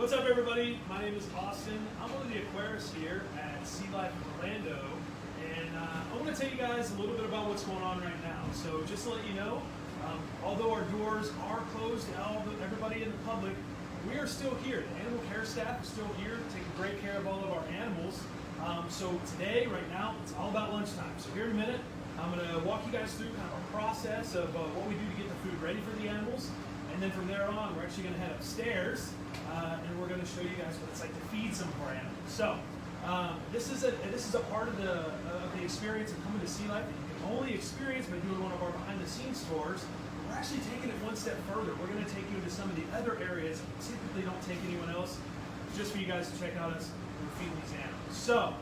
What's up, everybody? My name is Austin. I'm one of the aquarists here at Sea Life Orlando, and I want to tell you guys a little bit about what's going on right now. So just to let you know, although our doors are closed to everybody in the public, we are still here. The animal care staff is still here, taking great care of all of our animals. So today, right now, it's all about lunchtime. So here in a minute, I'm going to walk you guys through kind of a process of what we do to get the food ready for the animals. And then from there on, we're actually going to head upstairs, and we're going to show you guys what it's like to feed some of our animals. So this is a part of the experience of coming to Sea Life that you can only experience by doing one of our behind-the-scenes tours. We're actually taking it one step further. We're going to take you into some of the other areas that we typically don't take anyone else, just for you guys to check out us and feed these animals. So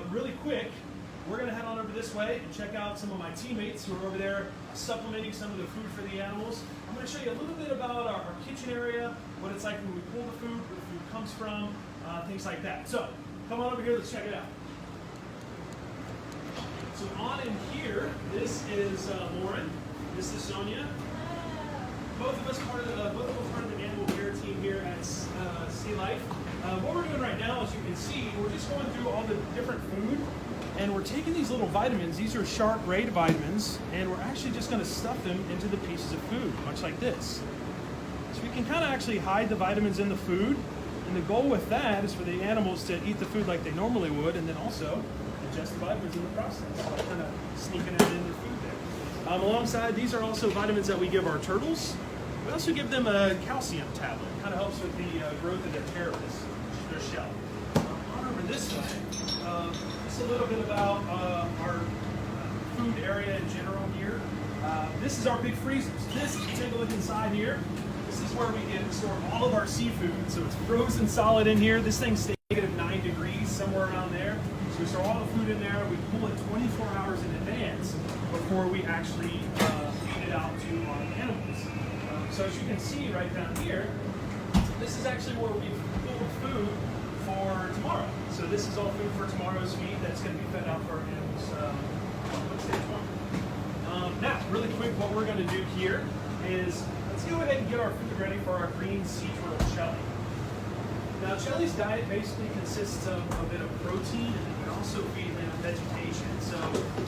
really quick, we're going to head on over this way and check out some of my teammates who are over there supplementing some of the food for the animals. I'm going to show you a little bit about our kitchen area, what it's like when we pull the food, where the food comes from, things like that. So come on over here, let's check it out. So on in here, this is Lauren, this is Sonia. Both of us part of the animal care team here at Sea Life. What we're doing right now, as you can see, we're just going through all the different food. And we're taking these little vitamins, these are sharp grade vitamins, and we're actually just going to stuff them into the pieces of food, much like this. So we can kind of actually hide the vitamins in the food, and the goal with that is for the animals to eat the food like they normally would, and then also ingest the vitamins in the process. So kind of sneaking it in their food there. Alongside, these are also vitamins that we give our turtles. We also give them a calcium tablet. It kind of helps with the growth of their carapace, their shell. On over this way, just a little bit about our food area in general here. This is our big freezers. This, if you take a look inside here, this is where we can store all of our seafood. So it's frozen solid in here. This thing stays -9 degrees, somewhere around there. So we store all the food in there. We pull it 24 hours in advance before we actually feed it out to our animals. So as you can see right down here, this is actually where we pull food for tomorrow. So this is all food for tomorrow's feed that's going to be fed out for our animals tomorrow. Now, really quick, what we're going to do here is let's go ahead and get our food ready for our green sea turtle, Shelly. Now, Shelly's diet basically consists of a bit of protein, and then we also feed him vegetation. So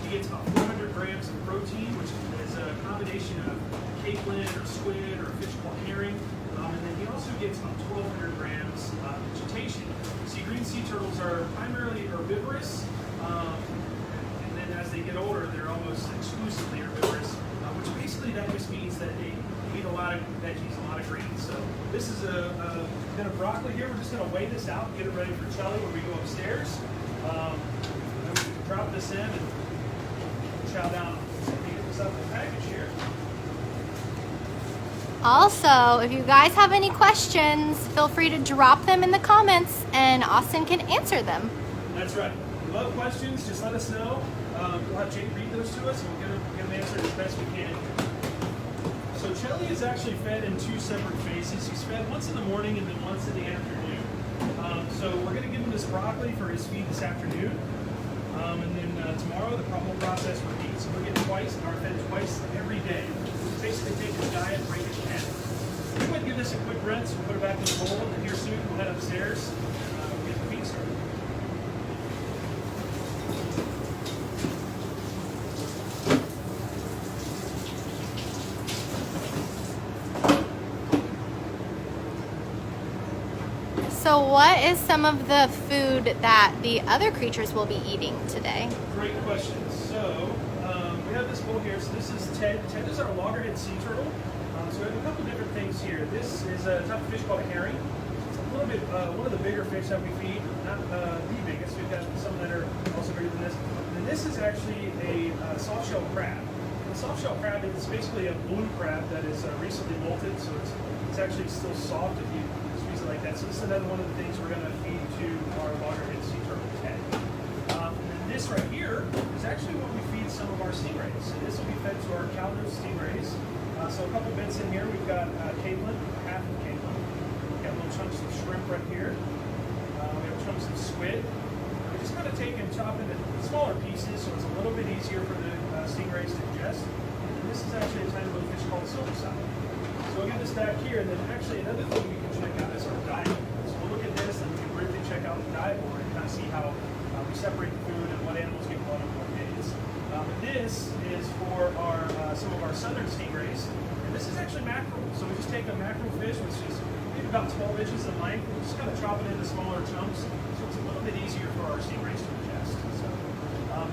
he gets about 400 grams of protein, which is a combination of capelin or squid or a fish called herring. And then he also gets about 1,200 grams of vegetation. See, green sea turtles are primarily herbivorous, and then as they get older, they're almost exclusively herbivorous, which basically that just means that they eat a lot of veggies, a lot of greens. So this is a bit of broccoli here. We're just going to weigh this out and get it ready for Shelly when we go upstairs. And we can drop this in and chow down. So we get this up in the package here. Also, if you guys have any questions, feel free to drop them in the comments and Austin can answer them. That's right. We love questions. Just let us know. We'll have Jake read those to us and we'll get them answered as best we can. So Shelly is actually fed in 2 separate phases. He's fed once in the morning and then once in the afternoon. So we're going to give him this broccoli for his feed this afternoon. And then tomorrow the whole process repeats. So we'll get twice and are fed twice every day. Basically take his diet and break it in half. We're going to give this a quick rinse. We'll put it back in the bowl, and here soon we'll head upstairs and get the feed started. So what is some of the food that the other creatures will be eating today? Great question. So we have this bowl here. So this is Ted. Ted is our loggerhead sea turtle. So we have a couple different things here. This is a type of fish called a herring. It's a little bit one of the bigger fish that we feed, not the biggest. We've got some that are also bigger than this. And then this is actually a soft shell crab. The soft shell crab is basically a blue crab that is recently molted, so it's actually still soft if you squeeze it like that. So this is another one of the things we're going to feed to our loggerhead sea turtle, Ted. And then this right here is actually what we feed some of our stingrays. So this will be fed to our cow-nose stingrays. So a couple bits in here. We've got capelin, half of capelin. We've got little chunks of shrimp right here. We have chunks of squid. We just kind of take and chop into smaller pieces so it's a little bit easier for the stingrays to ingest. And this is actually a tiny little fish called silver salad. So we'll get this back here, and then actually another thing we can check out is our diet. So we'll look at this and we can briefly check out the diet board and kind of see how we separate the food and what animals get what on what days. This is for our some of our southern stingrays, and this is actually mackerel. So we just take a mackerel fish, which is maybe about 12 inches in length, and just kind of chop it into smaller chunks, so it's a little bit easier for our stingrays to ingest. So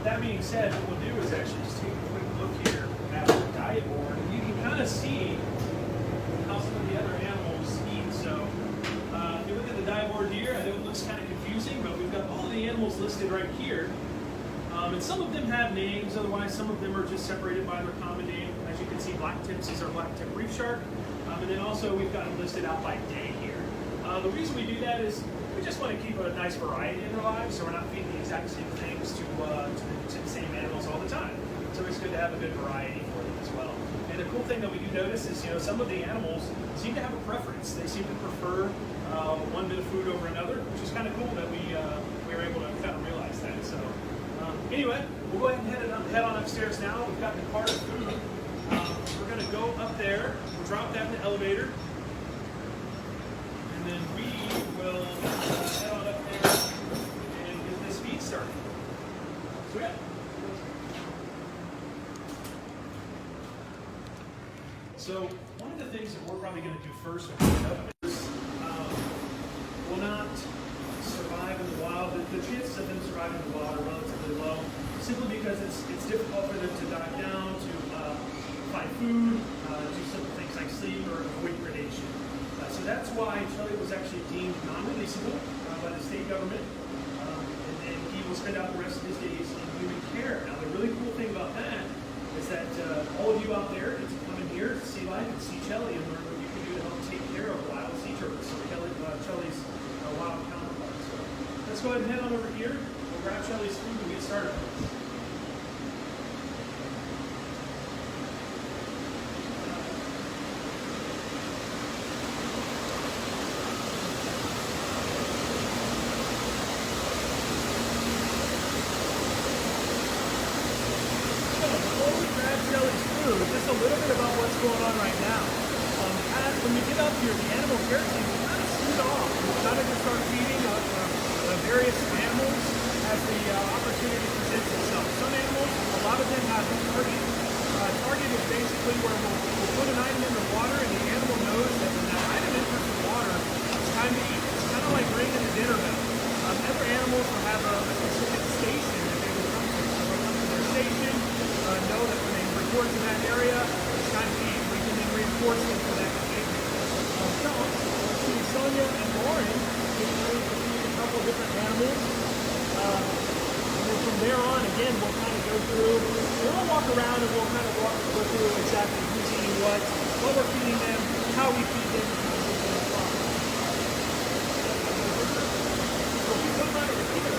that being said, what we'll do is actually just take a quick look here at the diet board, and you can kind of see how some of the other animals eat. So if you look at the diet board here, I know it looks kind of confusing, but we've got all of the animals listed right here. And some of them have names, otherwise some of them are just separated by their common name. As you can see, black tips is our black tip reef shark. And then also we've got them listed out by day here. The reason we do that is we just want to keep a nice variety in their lives, so we're not feeding the exact same things to the same animals all the time. So it's good to have a good variety for them as well. And the cool thing that we do notice is, some of the animals seem to have a preference. They seem to prefer one bit of food over another, which is kind of cool that we were able to kind of realize that. So anyway, we'll go ahead and head on upstairs now. We've got the cart of food. We're going to go up there, we'll drop that in the elevator, and then we will head on up there and get this feed started. So yeah. So one of the things that we're probably going to do first when we get up is will not survive in the wild. The chances of them surviving in the wild are relatively low, simply because it's difficult for them to dive down, to find food, do simple things like sleep or avoid predation. So that's why Charlie was actually deemed non-releasable by the state government, and he will spend out the rest of his days in human care. Now the really cool thing about that is that all of you out there get to come in here to see life and see Charlie and learn what you can do to help take care of wild sea turtles. So Charlie's wild counterpart. So let's go ahead and head on over here. We'll grab Charlie's food and get started. Just a little bit about what's going on right now. When we get up here, the animal care team will kind of scoot off. We'll kind of just start feeding various animals as the opportunity presents itself. Some animals, a lot of them have a target. Target is basically where we'll put an item in the water and the animal knows that when that item enters the water, it's time to eat. It's kind of like ringing a dinner bell. Other animals will have a specific station that they will come to. So they'll come to their station, know that when they report to that area, it's time to eat. We can then reinforce them for that behavior. So, let's see Sonia and Lauren getting ready to feed a couple different animals. And then from there on, again, we'll kind of go through, we'll walk around and we'll kind of go through exactly who's eating what we're feeding them, how we feed them. So if you come right over here,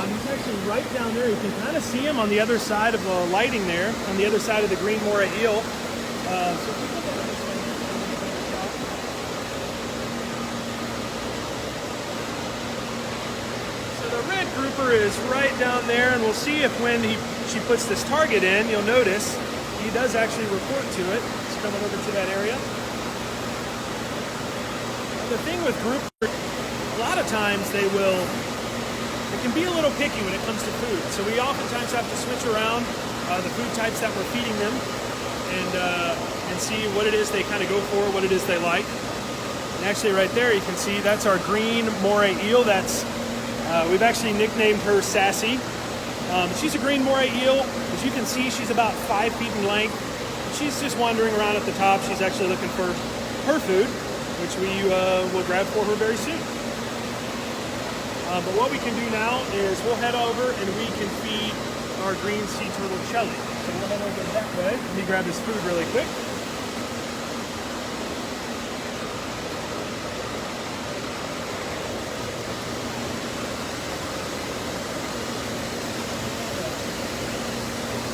he's actually right down there. You can kind of see him on the other side of the lighting there, on the other side of the green moray eel. So the red grouper is right down there, and we'll see if when she puts this target in, you'll notice he does actually report to it. He's coming over to that area. And the thing with groupers, a lot of times they can be a little picky when it comes to food. So we oftentimes have to switch around the food types that we're feeding them and see what it is they kind of go for, what it is they like. And actually right there you can see that's our green moray eel. We've actually nicknamed her Sassy. She's a green moray eel. As you can see, she's about 5 feet in length. She's just wandering around at the top. She's actually looking for her food, which we will grab for her very soon. But what we can do now is we'll head over and we can feed our green sea turtle Shelly. So we'll head over that way. Let me grab his food really quick.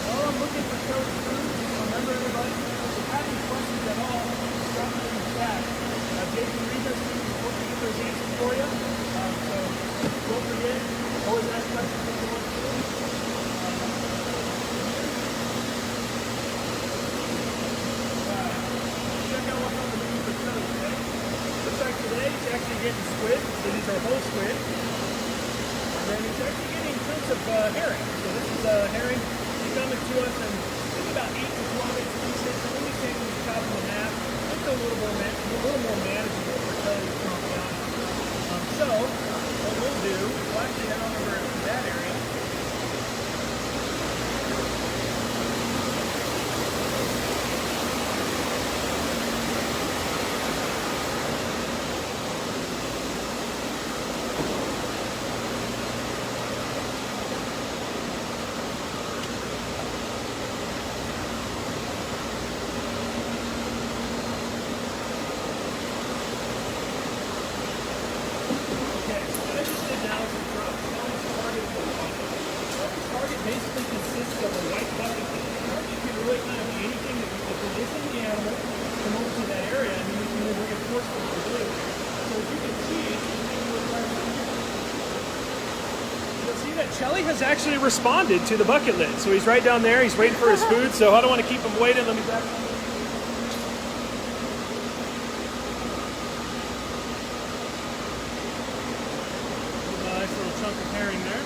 While I'm looking for Shelly's food, remember everybody, if you have any questions at all, drop them those answers for you. So don't forget, always ask questions if you want to. Check out what's on the menu for Kelly today. Looks like today he's actually getting squid, so these are whole squid. And then he's actually getting chunks of herring. So this is herring. He's coming to us in about 8 to 12 inch pieces. So when we take them, we chop them in half. It's a little more manageable for Kelly to chomp down on. So what we'll do, we'll actually head on over to that area. Basically consists of a white bucket. Target can really kind of be anything that you can position the animal, come over to that area, and then we can reinforce them for delivery. So as you can see, you'll see that Chelly has actually responded to the bucket lid. So he's right down there, he's waiting for his food, so I don't want to keep him waiting. Let me grab him. Nice little chunk of herring there.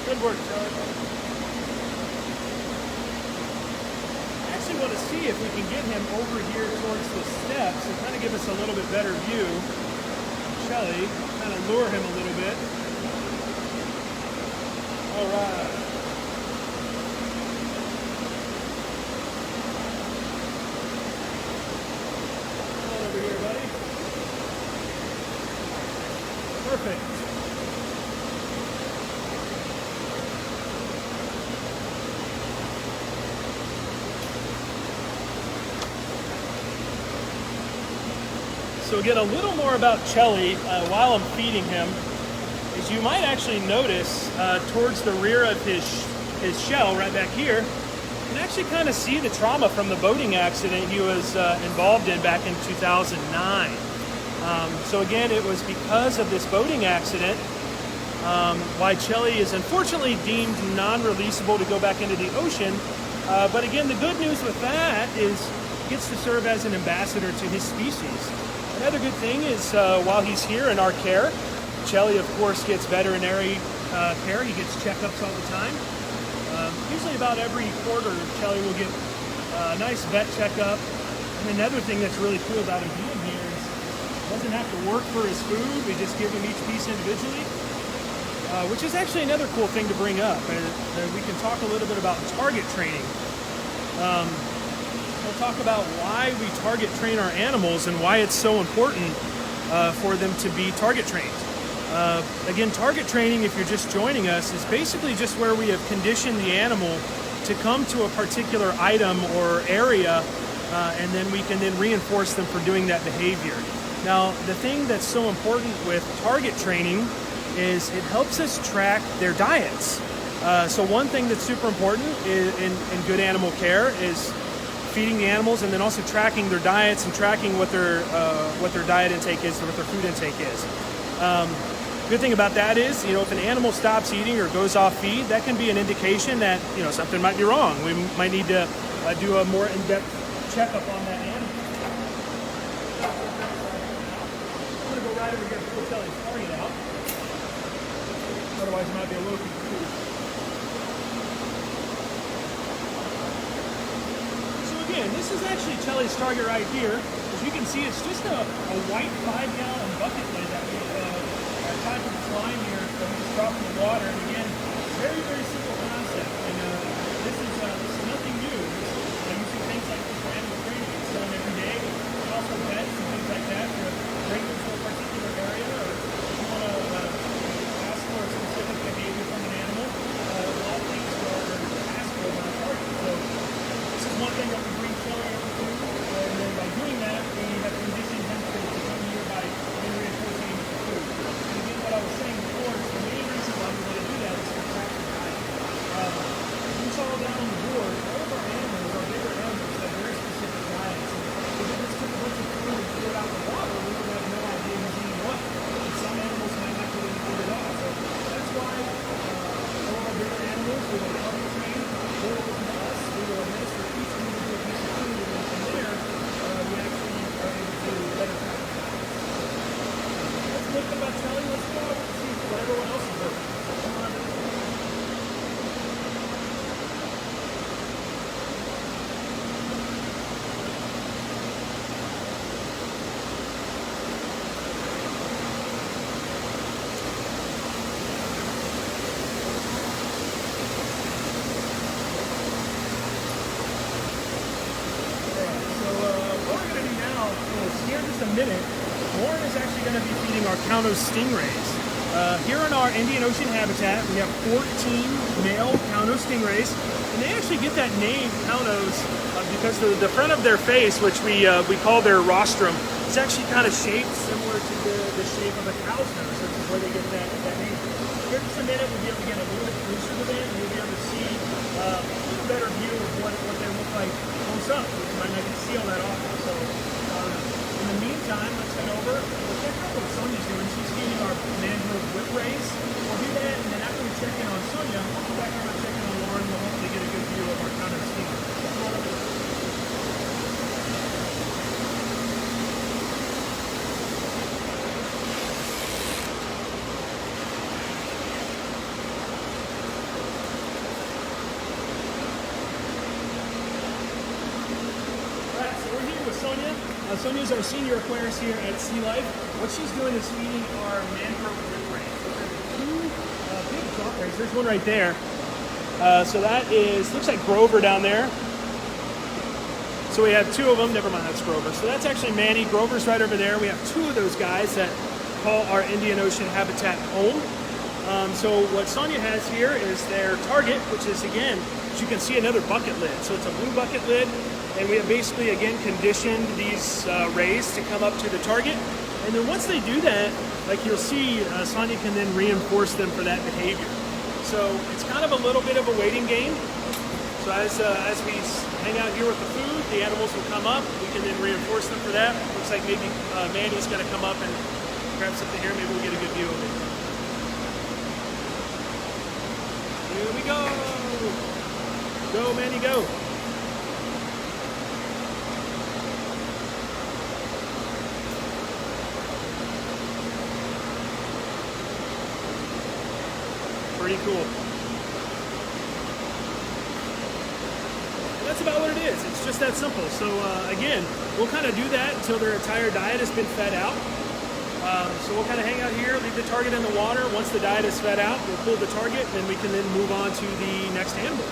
Good work, Charlie. I actually want to see if we can get him over here towards the steps and kind of give us a little bit better view. Shelly, kind of lure him a little bit. All right. Come on over here, buddy. Perfect. So again, a little more about Chelly while I'm feeding him is you might actually notice towards the rear of his shell right back here, you can actually kind of see the trauma from the boating accident he was involved in back in 2009. So again, it was because of this boating accident why Chelly is unfortunately deemed non-releasable to go back into the ocean. But again, the good news with that is he gets to serve as an ambassador to his species. Another good thing is while he's here in our care, Chelly, of course, gets veterinary care. He gets checkups all the time. Usually about every quarter, Chelly will get a nice vet checkup. And another thing that's really cool about him being here is he doesn't have to work for his food. We just give him each piece individually, which is actually another cool thing to bring up. We can talk a little bit about target training. We'll talk about why we target train our animals and why it's so important for them to be target trained. Again, target training, if you're just joining us, is basically just where we have conditioned the animal to come to a particular item or area, and then we can then reinforce them for doing that behavior. Now, the thing that's so important with target training is it helps us track their diets. So one thing that's super important in good animal care is feeding the animals and then also tracking their diets and tracking what their diet intake is or what their food intake is. Good thing about that is, if an animal stops eating or goes off feed, that can be an indication that, something might be wrong. We might need to do a more in-depth checkup on that animal. I'm going to go right over here before Chelly's target out. Otherwise, it might be a little confused. So again, this is actually Chelly's target right here. As you can see, it's just a white 5-gallon bucket lid that we tied to this line here, so we just drop in the water. And again, very, very simple concept. And this is nothing new. You see things like this for animal training. It's done every day. But also pets and things like that to bring them to a particular area, or if you want to ask for a specific behavior from an animal. A lot of things are asked for on target. So this is one thing that we bring Chelly up to, and then by doing that, we have conditioned him to come here by reinforcing the food. What I was saying before is the main reason why we want to do that is to track the diet. everyone else is working. Here in just a minute, Lauren is actually going to be feeding our Kaunos stingrays. Here in our Indian Ocean habitat, we have 14 male Kaunos stingrays, and they actually get that name Kaunos because the front of their face, which we call their rostrum, is actually kind of shaped similar to the shape of a cow's nose, which is where they get that name. Here in just a minute, we'll be able to get a little bit closer to them, and you'll be able to see a little better view of what they look like close up, which might not get to see all that often. So. In the meantime, let's head over. We'll check out what Sonia's doing. She's feeding our mangrove whip rays. We'll do that, and then after we check in on Sonia, we'll go back over and check in on Lauren. We'll hopefully get a good view of our Kaunos stingray. Alright, so we're here with Sonia. Sonia's our senior aquarist here at Sea Life. What she's doing is feeding our mangrove whip rays. So there's two big drop rays. There's one right there. So that looks like Grover down there. So we have two of them. Never mind, that's Grover. So that's actually Manny. Grover's right over there. We have two of those guys that call our Indian Ocean habitat home. So what Sonia has here is their target, which is, again, as you can see, another bucket lid. So it's a blue bucket lid. And we have basically, again, conditioned these rays to come up to the target. And then once they do that, like you'll see, Sonia can then reinforce them for that behavior. So it's kind of a little bit of a waiting game. So as we hang out here with the food, the animals will come up. We can then reinforce them for that. Looks like maybe Mandy's going to come up and grab something here. Maybe we'll get a good view of it. Here we go. Go, Mandy, go. Pretty cool. That's about what it is. It's just that simple. So again, we'll kind of do that until their entire diet has been fed out. So we'll kind of hang out here, leave the target in the water. Once the diet is fed out, we'll pull the target, and we can then move on to the next animal.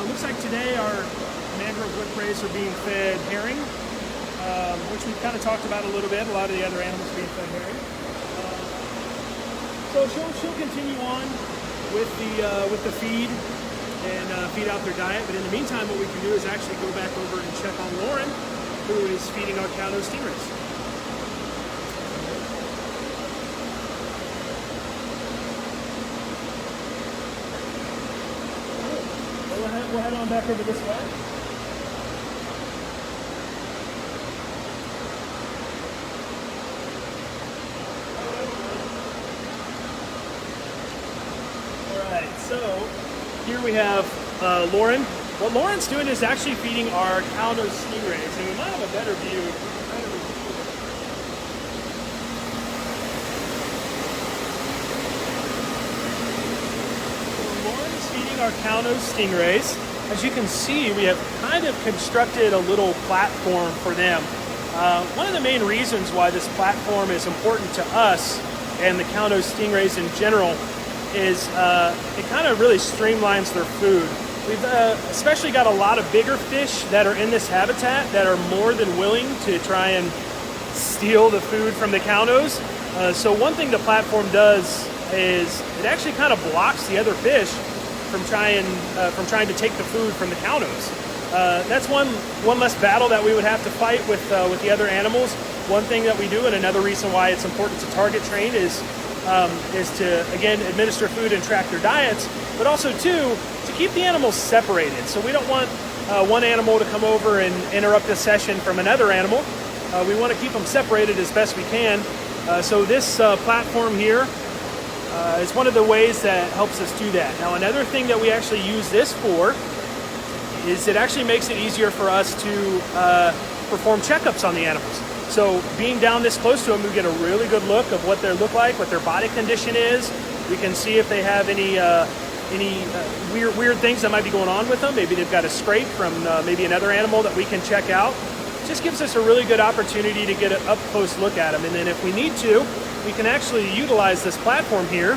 Looks like today our mangrove whip rays are being fed herring, which we've kind of talked about a little bit. A lot of the other animals being fed herring. So she'll continue on with the feed and feed out their diet. But in the meantime, what we can do is actually go back over and check on Lauren, who is feeding our Kaunos stingrays. We'll head on back over this way. So here we have Lauren. What Lauren's doing is actually feeding our Kaunos stingrays, and we might have a better view. So Lauren is feeding our Kaunos stingrays. As you can see, we have kind of constructed a little platform for them. One of the main reasons why this platform is important to us and the Kaunos stingrays in general is it kind of really streamlines their food. We've especially got a lot of bigger fish that are in this habitat that are more than willing to try and steal the food from the Kaunos. So one thing the platform does is it actually kind of blocks the other fish from trying to take the food from the Kaunos. That's one less battle that we would have to fight with the other animals. One thing that we do, and another reason why it's important to target train, is to, again, administer food and track their diets, but also, too, to keep the animals separated. So we don't want one animal to come over and interrupt a session from another animal. We want to keep them separated as best we can. So this platform here is one of the ways that helps us do that. Now, another thing that we actually use this for is it actually makes it easier for us to perform checkups on the animals. So being down this close to them, we get a really good look of what they look like, what their body condition is, We can see if they have any weird things that might be going on with them. Maybe they've got a scrape from maybe another animal that we can check out. Just gives us a really good opportunity to get an up-close look at them. And then if we need to, we can actually utilize this platform here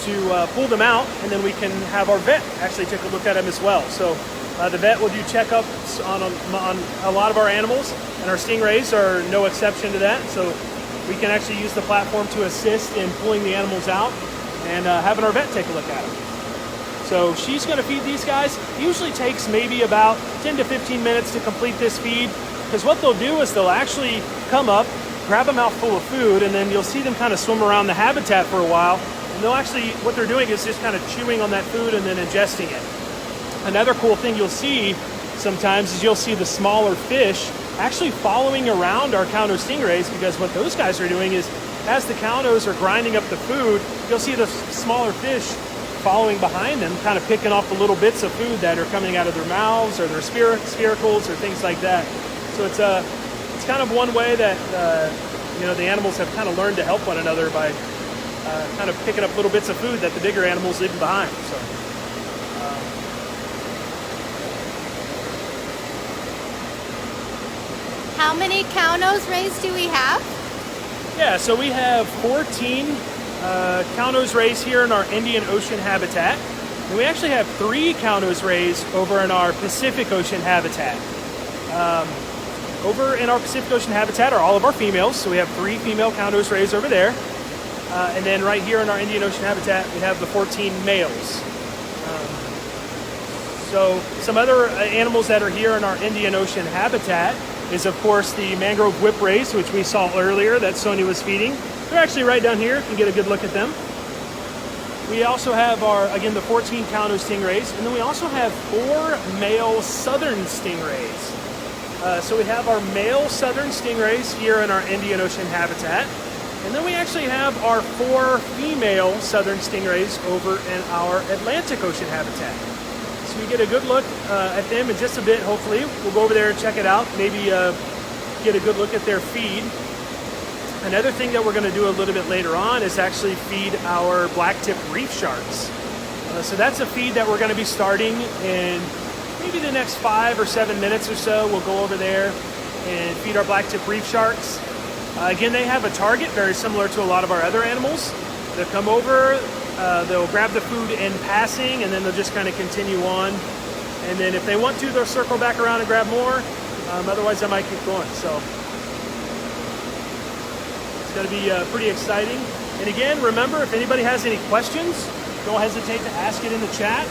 to pull them out, and then we can have our vet actually take a look at them as well. So the vet will do checkups on a lot of our animals, and our stingrays are no exception to that. So we can actually use the platform to assist in pulling the animals out and having our vet take a look at them. So she's going to feed these guys. It usually takes maybe about 10 to 15 minutes to complete this feed, because what they'll do is they'll actually come up, grab a mouthful of food, and then you'll see them kind of swim around the habitat for a while. And they'll actually, what they're doing is just kind of chewing on that food and then ingesting it. Another cool thing you'll see sometimes is you'll see the smaller fish actually following around our cow nose stingrays, because what those guys are doing is, as the cow nose are grinding up the food, you'll see the smaller fish following behind them, kind of picking off the little bits of food that are coming out of their mouths or their spiracles or things like that. So it's kind of one way that the animals have kind of learned to help one another by kind of picking up little bits of food that the bigger animals leave behind. So. How many cow nose rays do we have? Yeah, so we have 14 cow nose rays here in our Indian Ocean habitat. And we actually have 3 cow nose rays over in our Pacific Ocean habitat. Over in our Pacific Ocean habitat are all of our females, so we have 3 female cow nose rays over there. And then right here in our Indian Ocean habitat, we have the 14 males. So some other animals that are here in our Indian Ocean habitat is, of course, the mangrove whip rays, which we saw earlier that Sonia was feeding. They're actually right down here. You can get a good look at them. We also have the 14 cow nose stingrays, and then we also have 4 male southern stingrays. So we have our male southern stingrays here in our Indian Ocean habitat, and then we actually have our 4 female southern stingrays over in our Atlantic Ocean habitat. So we get a good look at them in just a bit, hopefully. We'll go over there and check it out, maybe get a good look at their feed. Another thing that we're going to do a little bit later on is actually feed our black-tip reef sharks. So that's a feed that we're going to be starting in maybe the next 5 or 7 minutes or so. We'll go over there and feed our black-tip reef sharks. Again, they have a target very similar to a lot of our other animals. They'll come over, they'll grab the food in passing, and then they'll just kind of continue on. And then if they want to, they'll circle back around and grab more. Otherwise, they might keep going. So it's going to be pretty exciting. And again, remember, if anybody has any questions, don't hesitate to ask it in the chat.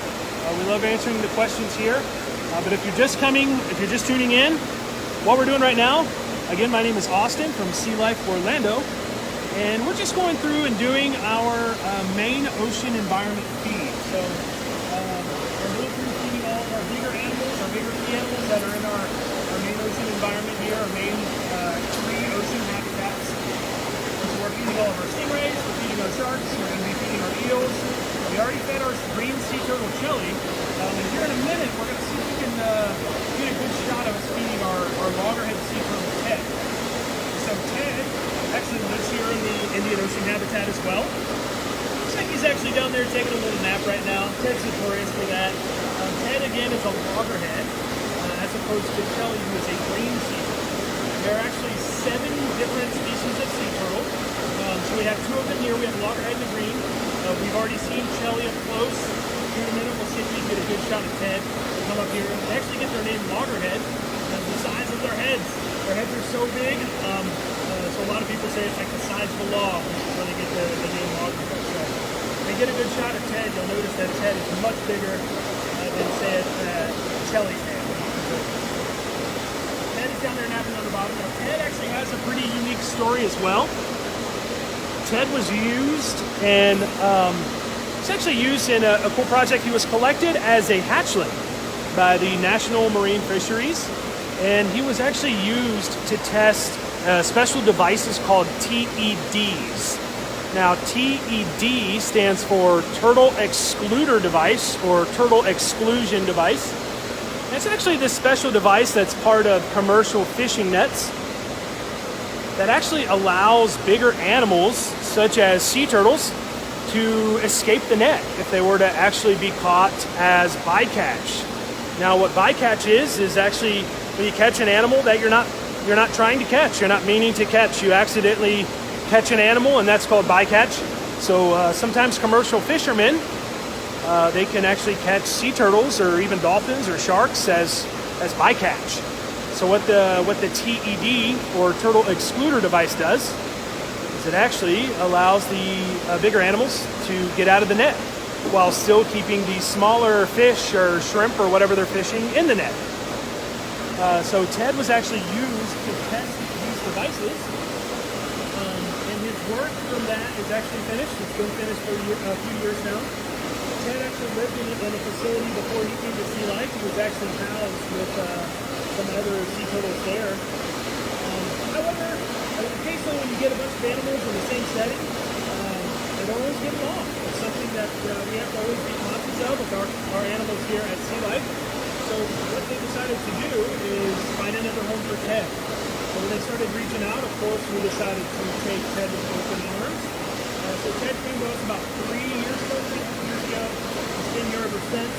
We love answering the questions here. But if you're just tuning in, what we're doing right now, again, my name is Austin from Sea Life Orlando, and we're just going through and doing our main ocean environment feed. So we're going through feeding all of our bigger animals, our bigger key animals that are in our main ocean environment here, our main 3 ocean habitats. So we're feeding all of our stingrays, we're feeding our sharks, we're going to be feeding our eels. We already fed our green sea turtle Shelly, and here in a minute we're going to see if we can get a good shot of us feeding our loggerhead sea turtle Ted. So Ted actually lives here in the Indian Ocean habitat as well. Looks like he's actually down there taking a little nap right now. Ted's notorious for that. Ted again is a loggerhead, as opposed to Shelly, who is a green sea turtle. There are actually 7 different species of sea turtle. So we have 2 of them here. We have loggerhead and the green. We've already seen Shelly up close. Here in a minute, we'll see if we can get a good shot of Ted. Come up here. They actually get their name loggerhead because of the size of their heads. Their heads are so big. So a lot of people say it's like the size of a log when they get the name loggerhead. So if they get a good shot of Ted, you'll notice that his head is much bigger than, say, Shelly's head. Ted is down there napping on the bottom. Now, Ted actually has a pretty unique story as well. Ted was used and it's actually used in a cool project. He was collected as a hatchling by the National Marine Fisheries, and he was actually used to test special devices called TEDs. Now, TED stands for Turtle Excluder Device or Turtle Exclusion Device. And it's actually this special device that's part of commercial fishing nets that actually allows bigger animals, such as sea turtles, to escape the net if they were to actually be caught as bycatch. Now, what bycatch is actually when you catch an animal that you're not trying to catch, you're not meaning to catch. You accidentally catch an animal, and that's called bycatch. So sometimes commercial fishermen, they can actually catch sea turtles or even dolphins or sharks as bycatch. So what the TED or turtle excluder device does is it actually allows the bigger animals to get out of the net while still keeping the smaller fish or shrimp or whatever they're fishing in the net. So Ted was actually used to test these devices, and his work from that is actually finished. It's been finished for a few years now. Ted actually lived in a facility before he came to Sea Life. He was actually housed with some other sea turtles there. However, occasionally when you get a bunch of animals in the same setting, they don't always get along. It's something that we have to always be conscious of with our animals here at Sea Life. So what they decided to do is find another home for Ted. So when they started reaching out, of course, we decided to take Ted with open arms. So Ted came to us about 3 years ago. He's been here ever since.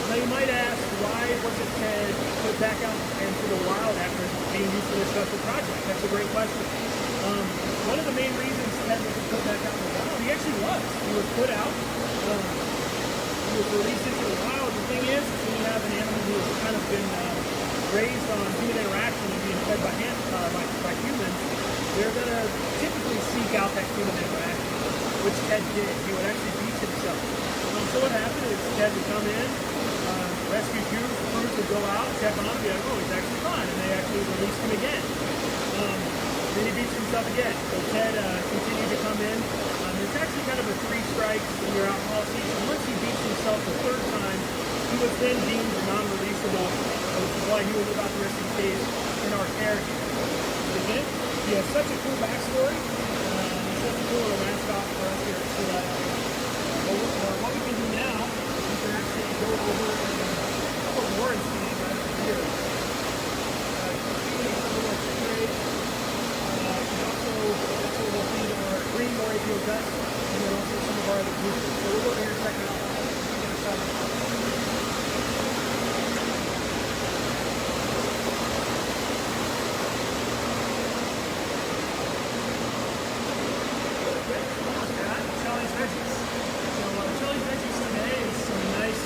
Now you might ask, why wasn't Ted put back out into the wild after being used for this special project? That's a great question. One of the main reasons Ted was put back out in the wild, he actually was. He was put out. He was released into the wild. The thing is, when you have an animal who has kind of been raised on human interaction and being fed by humans, they're going to typically seek out that human interaction, which Ted did. He would actually beach himself. So what happened is Ted would come in, rescue crews would go out, check on him, be like, oh, he's actually fine, and they actually released him again. Then he beats himself again. So Ted continued to come in. It's actually kind of a 3 strikes when you're out policy. So once he beats himself the 3rd time, he was then deemed non-releasable, which is why he will live out the rest of his days in our care. Again, he has such a cool backstory. He's such a cool little mascot for us here at Sea Life. What we can do now is we can actually go over and Warren's feeding right here. We'll feed our green Moravio ducks and then also some of our other roosters. So we'll go over here and check it out. Charlie's Veggies. So Charlie's Veggies today is some nice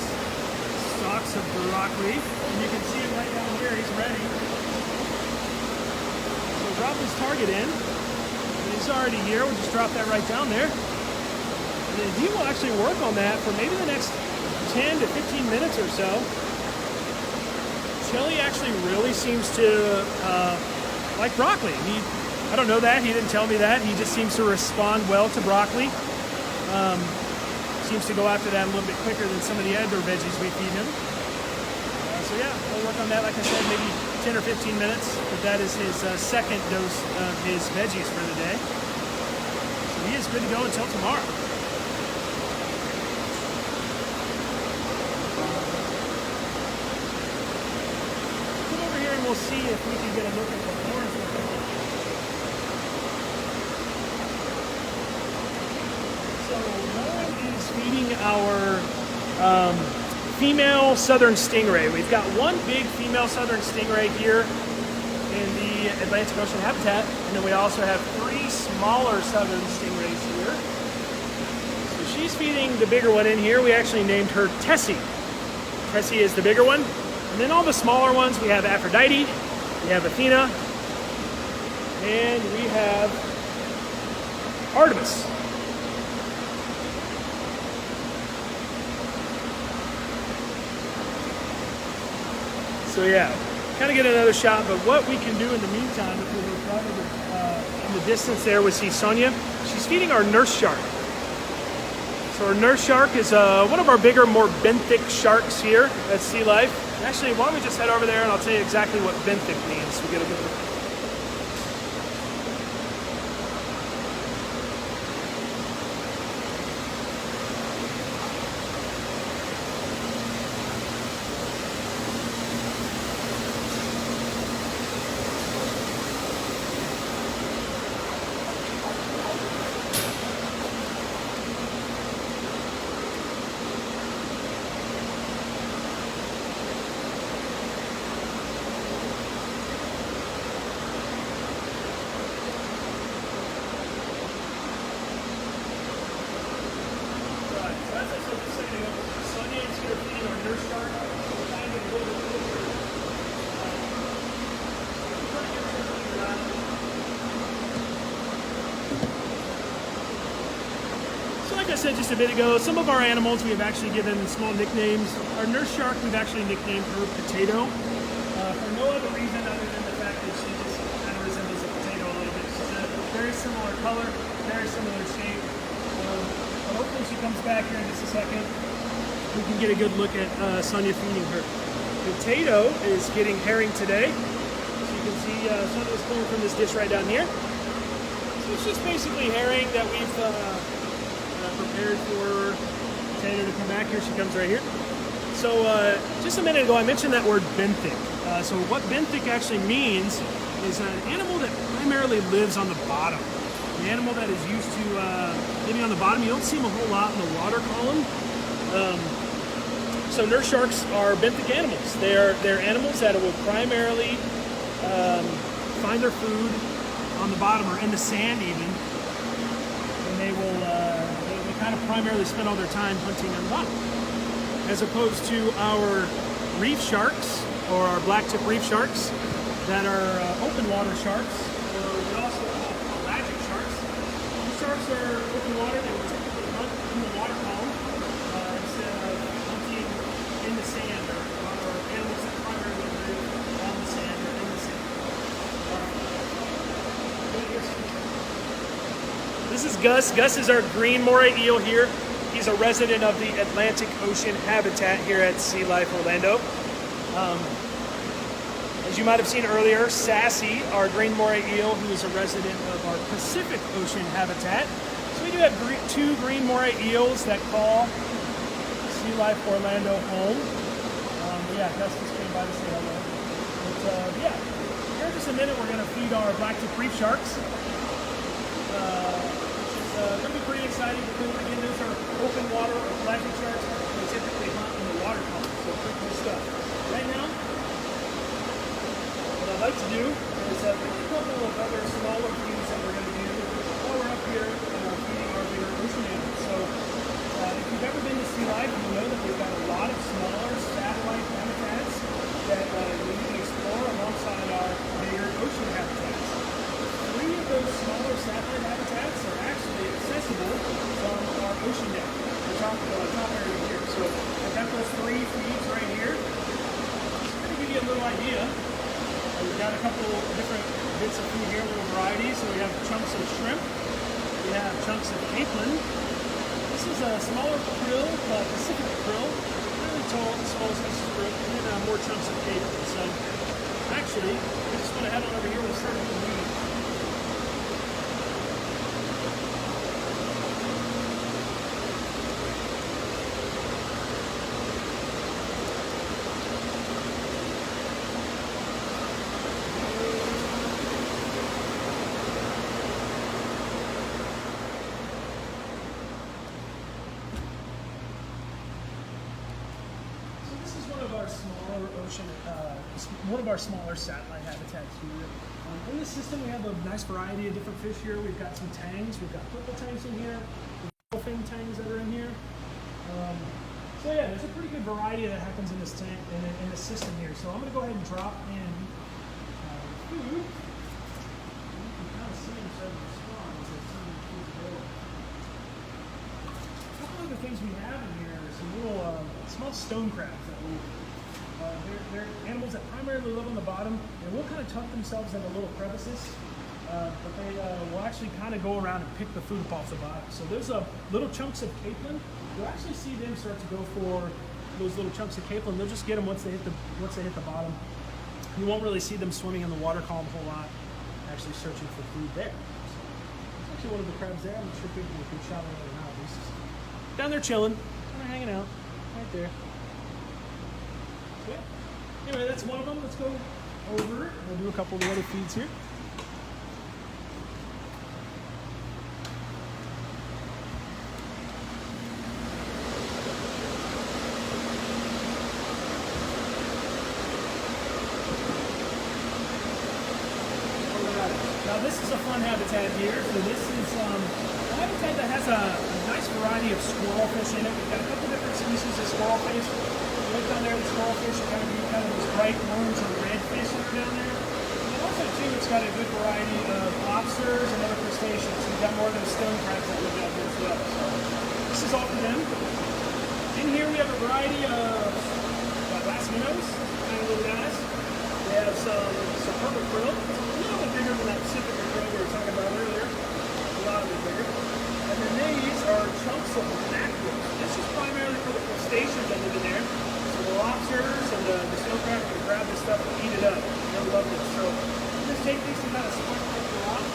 stalks of broccoli. And you can see him right down here. He's ready. So drop his target in. He's already here. We'll just drop that right down there. And then he will actually work on that for maybe the next 10 to 15 minutes or so. Shelly actually really seems to like broccoli. I don't know that. He didn't tell me that. He just seems to respond well to broccoli. Seems to go after that a little bit quicker than some of the other veggies we feed him. So yeah, we'll work on that, like I said, maybe 10 or 15 minutes, but that is his second dose of his veggies for the day. So he is good to go until tomorrow. Come over here and we'll see if we can get a look at the horns. So Warren is feeding our female southern stingray. We've got one big female southern stingray here in the Atlantic Ocean habitat, and then we also have 3 smaller southern stingrays here. So she's feeding the bigger one in here. We actually named her Tessie. Tessie is the bigger one. And then all the smaller ones, we have Aphrodite, we have Athena, and we have Artemis. So yeah, kind of get another shot, but what we can do in the meantime, if we look right over in the distance there, we see Sonia. She's feeding our nurse shark. So our nurse shark is one of our bigger, more benthic sharks here at Sea Life. Actually, why don't we just head over there and I'll tell you exactly what benthic means. We get a good look. said just a bit ago, some of our animals we have actually given small nicknames. Our nurse shark we've actually nicknamed her Potato for no other reason other than the fact that she just kind of resembles a potato a little bit. She's a very similar color, very similar shape. But hopefully she comes back here in just a second. We can get a good look at Sonia feeding her. Potato is getting herring today. So you can see Sonia's pulling from this dish right down here. So it's just basically herring that we've prepared for Potato to come back here. She comes right here. So just a minute ago I mentioned that word benthic. So what benthic actually means is an animal that primarily lives on the bottom. An animal that is used to living on the bottom. You don't see them a whole lot in the water column. So nurse sharks are benthic animals. They're animals that will primarily find their food on the bottom or in the sand even. And they will they kind of primarily spend all their time hunting on the bottom. As opposed to our reef sharks or our blacktip reef sharks that are open water sharks, or we also call pelagic sharks. These sharks are open water. They will typically hunt in the water column instead of hunting in the sand or animals that primarily live on the sand or in the sand. This is Gus. Gus is our green moray eel here. He's a resident of the Atlantic Ocean habitat here at Sea Life Orlando. As you might have seen earlier, Sassy, our green moray eel, who is a resident of our Pacific Ocean habitat. So we do have two green moray eels that call Sea Life Orlando home. Yeah, Gus just came by to say hello. But yeah, here in just a minute we're going to feed our blacktip reef sharks. It's going to be pretty exciting because, again, those are open water or pelagic sharks. They typically hunt in the water column, so pretty cool stuff. Right now, what I'd like to do is a couple of other smaller feeds that we're going to do while we're up here feeding our bigger ocean animals. So if you've ever been to Sea Life, you know that we've got a lot of smaller satellite habitats that we can explore alongside our bigger ocean habitats. 3 of those smaller satellite habitats are actually accessible from our ocean deck, the top area here. So I've got those 3 feeds right here. Just to give you a little idea, we've got a couple different bits of food here, little varieties. So we have chunks of shrimp, we have chunks of capelin. This is a smaller krill called Pacific krill, really tall, small species of krill, and then more chunks of capelin. So actually, we just want to head on over here. We'll start with the meat. One of our smaller satellite habitats here. In this system, we have a nice variety of different fish here. We've got some tangs. We've got purple tangs in here. Dolphin tangs that are in here. So yeah, there's a pretty good variety that happens in this tank in this system here. So I'm going to go ahead and drop in food. You can kind of see them starting to respond as they see the food available. A couple other things we have in here are some little small stone crabs that we. They're animals that primarily live on the bottom. They will kind of tuck themselves into little crevices, but they will actually kind of go around and pick the food up off the bottom. So there's little chunks of capelin. You'll actually see them start to go for those little chunks of capelin. They'll just get them once they hit the bottom. You won't really see them swimming in the water column a whole lot, actually searching for food there. So there's actually one of the crabs there. I'm not sure if people can shot it or not. He's just down there chilling, kind of hanging out, right there. Yeah. Anyway, that's one of them. Let's go over. We'll do a couple of the other feeds here. Now this is a fun habitat here. So this is a habitat that has a nice variety of squirrelfish in it. We've got a couple different species of squirrelfish. Look down there, the squirrelfish are kind of these bright orange and red fish down there. And also too, it's got a good variety of lobsters and other crustaceans. We've got more of those stone crabs that live down here as well. So This is all for them. In here we have a variety of glass minnows, tiny little guys. We have some purple krill. It's a little bit bigger than that Pacific krill we were talking about earlier. A lot of it bigger. And then these are chunks of mackerel. This is primarily for the crustaceans that live in there. So the lobsters and the snowcraft can grab this stuff and eat it up. They'll love this. So just take these and kind of sprinkle up the rock.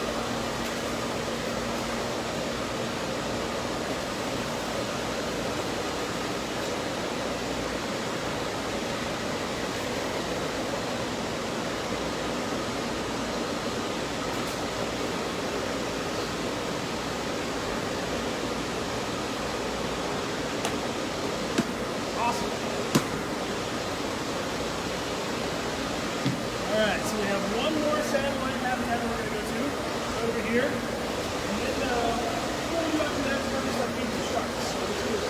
Awesome. Alright, so we have one more satellite habitat we're going to go to over here. And then what we'll do after that is we're going to start feeding the sharks. So let's do this.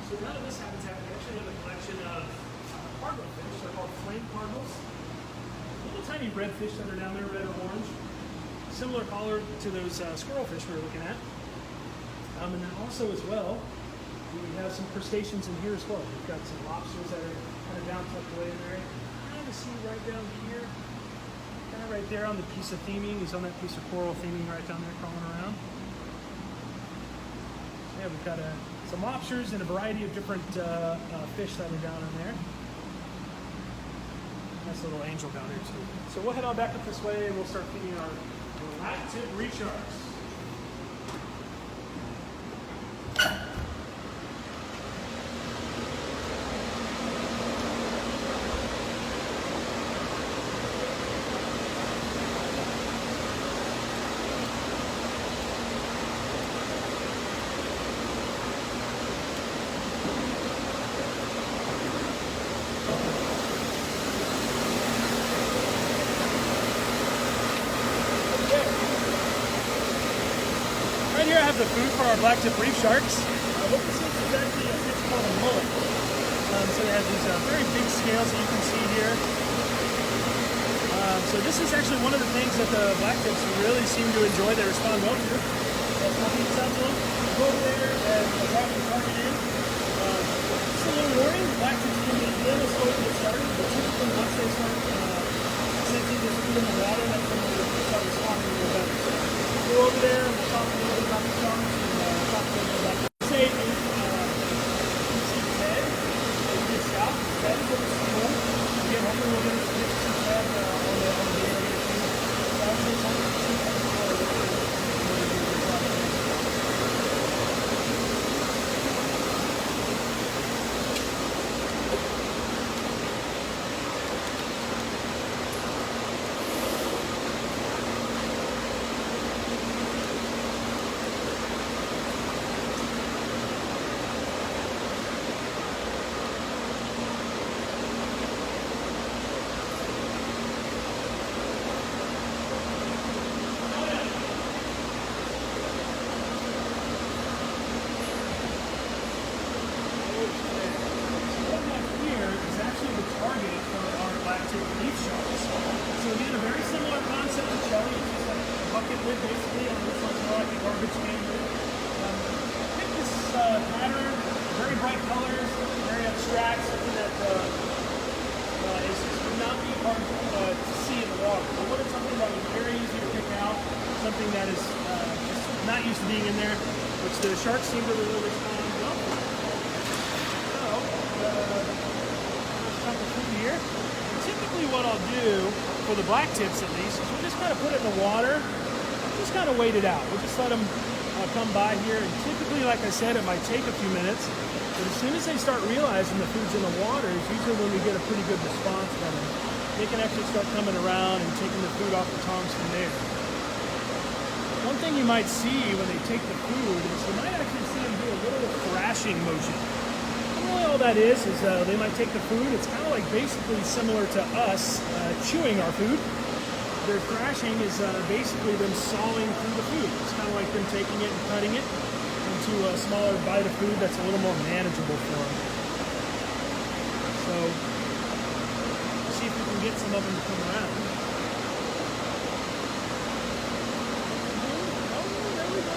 So out of this habitat, we actually have a collection of cardinal fish. They're called flame cardinals. Little tiny red fish that are down there, red or orange. Similar color to those squirrel fish we were looking at. And then also as well, we have some crustaceans in here as well. We've got some lobsters that are kind of down tucked away in there. Kind of see right down here. Kind of right there on the piece of theming. He's on that piece of coral theming right down there crawling around. Yeah, we've got some lobsters and a variety of different fish that are down in there. Nice little angel down there too. So we'll head on back up this way and we'll start feeding our black-tip reef sharks. Right here I have the food for our black-tip reef sharks. What this is actually a fish called a mullet. So they have these very big scales that you can see here. So this is actually one of the things that the black-tips really seem to enjoy. They respond well to. That's not being said to them. Go over there and drop the target in. Just a little warning, black-tips can be a little slow to get started, but typically once they start sensing this food in the water, that's when they start responding a little better. So go over there and we'll talk a little bit about the sharks and talk a little bit about the say you see his head, you get scalp, his head is over the school. Again, hopefully we'll get his head on the video here too. So I would say something to see that before basically on this one's more like a garbage can lid. I think this pattern, very bright colors, very abstract, something that would not be hard to see in the water. So what is something that was very easy to pick out, something that is just not used to being in there, which the sharks seem to really respond well to. So, let's chunk of food here. And typically what I'll do, for the black tips at least, is we'll just kind of put it in the water, just kind of wait it out. We'll just let them come by here, and typically, like I said, it might take a few minutes. But as soon as they start realizing the food's in the water is usually when we get a pretty good response from them. They can actually start coming around and taking the food off the tongs from there. One thing you might see when they take the food is you might actually see them do a little thrashing motion. And really all that is they might take the food. It's kind of like basically similar to us chewing our food. Their thrashing is basically them sawing through the food. It's kind of like them taking it and cutting it into a smaller bite of food that's a little more manageable for them. So, see if we can get some of them to come around. Oh, there we go.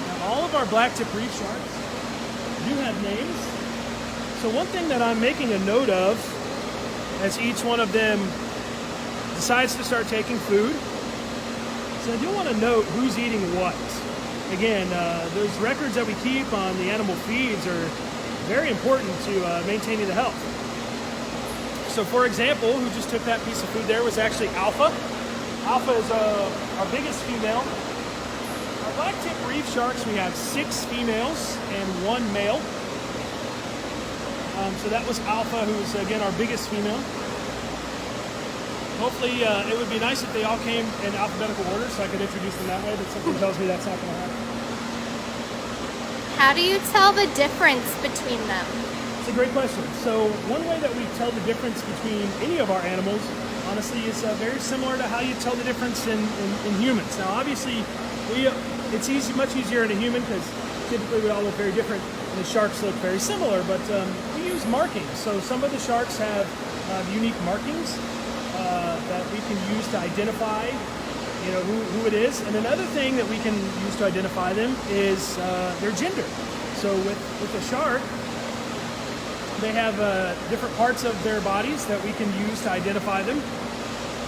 Now, all of our blacktip reef sharks do have names. So one thing that I'm making a note of as each one of them decides to start taking food, so I do want to note who's eating what. Again, those records that we keep on the animal feeds are very important to maintaining the health. So for example, who just took that piece of food there was actually Alpha. Alpha is our biggest female. Our blacktip reef sharks, we have 6 females and 1 male. So that was Alpha, who's again our biggest female. Hopefully it would be nice if they all came in alphabetical order so I could introduce them that way, but something tells me that's not going to happen. How do you tell the difference between them? It's a great question. So one way that we tell the difference between any of our animals, honestly, is very similar to how you tell the difference in humans. Now obviously, it's much easier in a human because typically we all look very different and the sharks look very similar, but we use markings. So some of the sharks have unique markings that we can use to identify who it is. And another thing that we can use to identify them is their gender. So with a shark, they have different parts of their bodies that we can use to identify them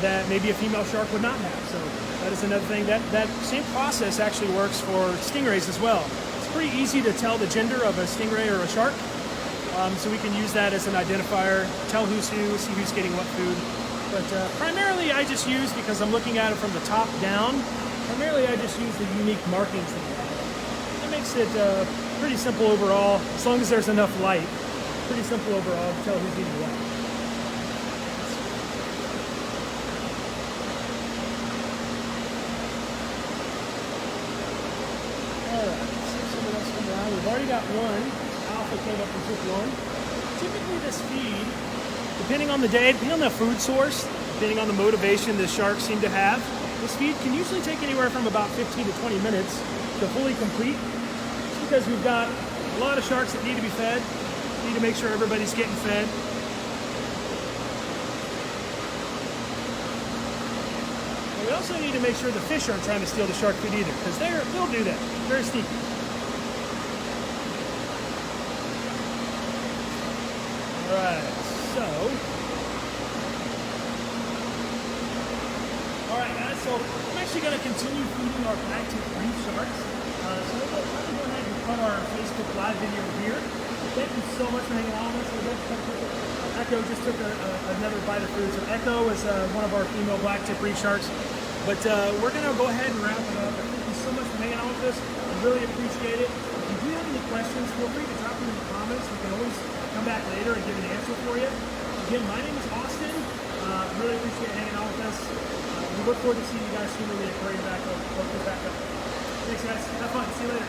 that maybe a female shark would not have. So that is another thing. That same process actually works for stingrays as well. It's pretty easy to tell the gender of a stingray or a shark. So we can use that as an identifier, tell who's who, see who's getting what food. But primarily I just use, because I'm looking at it from the top down, primarily I just use the unique markings that we have. It makes it pretty simple overall, as long as there's enough light. Pretty simple overall to tell who's eating what. Alright, let's see if someone else come around. We've already got one. Alpha came up and took one. Typically this feed, depending on the day, depending on the food source, depending on the motivation the sharks seem to have, this feed can usually take anywhere from about 15 to 20 minutes to fully complete. It's because we've got a lot of sharks that need to be fed. We need to make sure everybody's getting fed. And we also need to make sure the fish aren't trying to steal the shark food either, because they'll do that. Very sneaky. Alright, so. Alright guys, so I'm actually going to continue feeding our blacktip reef sharks. So we'll probably go ahead and cut our Facebook Live video here. Thank you so much for hanging out with us. Echo just took another bite of food. So Echo is one of our female blacktip reef sharks. But we're going to go ahead and wrap it up. Thank you so much for hanging out with us. I really appreciate it. If you do have any questions, feel free to drop them in the comments. We can always come back later and give an answer for you. Again, my name is Austin. Really appreciate hanging out with us. We look forward to seeing you guys soon when the aquarium back up. Thanks guys. Have fun. See you later.